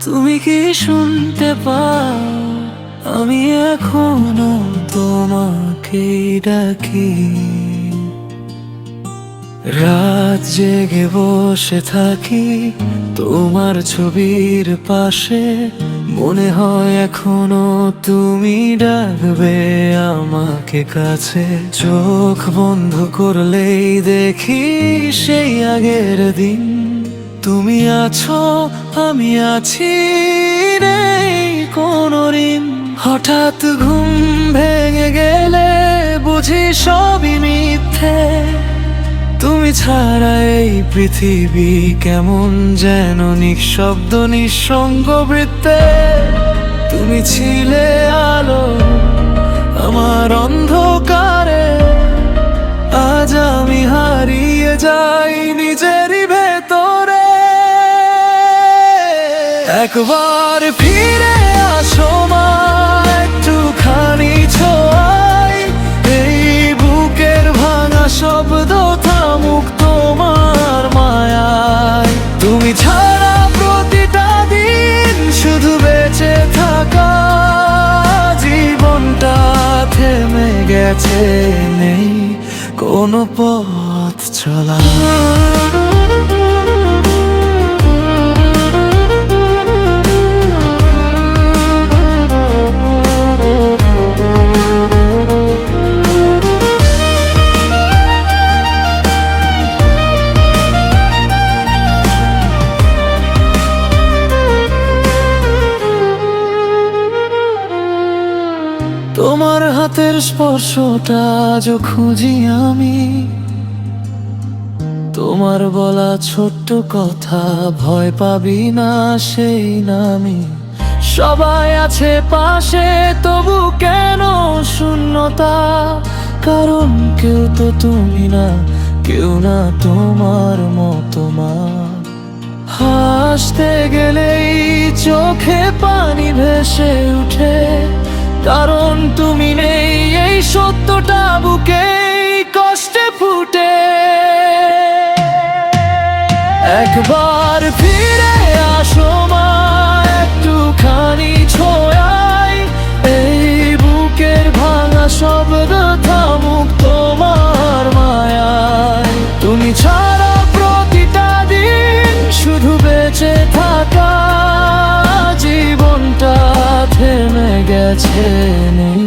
তুমি কি শুনতে পাও? আমি এখনো তোমাকে ডাকি। রাত জেগে বসে থাকি তোমার ছবির পাশে, মনে হয় এখনো তুমি ডাকবে আমাকে কাছে। চোখ বন্ধ করলেই দেখি সেই আগের দিন, তুমি আছো আমি আছি, নেই কোনো ঋণ। হঠাৎ ঘুম ভেঙে গেলে বুঝি সবই মিথ্যে, তুমি ছাড়া এই পৃথিবী কেমন যেন নিঃশব্দ নিঃসঙ্গ বৃত্তে। তুমি ছিলে আলো আমার অন্ধকারে, আজ আমি হারিয়ে যাই নিজেরই ভেতরে। একবার ফিরে আসো মা, একটুখানি ছোঁয়াই এই বুকের ভাঙা শব্দ থামুক তোমার মায়ায়। তুমি ছাড়া প্রতিটা দিন শুধু বেঁচে থাকা, জীবনটা থেমে গেছে, নেই কোনো পথ চলা। তোমার হাতের স্পর্শটা আজও খুঁজি আমি, তোমার বলা ছোট্ট কথা ভয় পাবি না সেই নামি। সবাই আছে পাশে তবু কেন শূন্যতা, কারণ কেউ তো তুমি না, কেউ না তোমার মতো মা। হাসতে গেলেই চোখে পানি ভেসে উঠে, কারণ তুমি নেই এই সত্যটা বুকে কষ্টে ফুটে। একবার ফিরে আসো মা, একটুখানি ছোঁয়াই এই বুকের ভাঙা শব্দ থামুক তোমার মায়ায়। তুমি ছাড়া প্রতিটা দিন শুধু বেঁচে থাকা, জীবনটা থেমে গেছে, নেই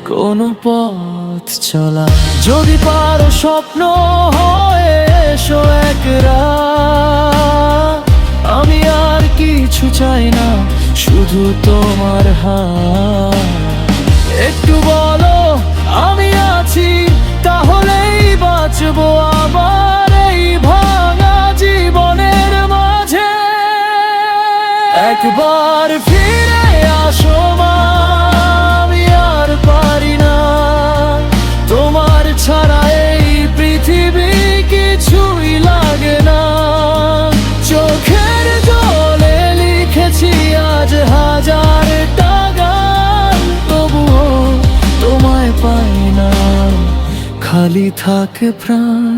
কোনো পথ চলা। যদি পারো স্বপ্ন হয়ে এসো এক রাত, আমি আর কিছু চাই না শুধু তোমার হাত। একটু বলো আমি আছি, তাহলেই বাঁচবো আবার এই ভাঙা জীবনের মাঝে। একবার ফিরে আসো মা, আমি আর পারি না তোমার ছাড়া এই পৃথিবী কিছুই লাগে না। চোখের জলে লিখেছি আজ হাজারটা গান, তবুও তোমায় পাই না, খালি থাকে প্রাণ।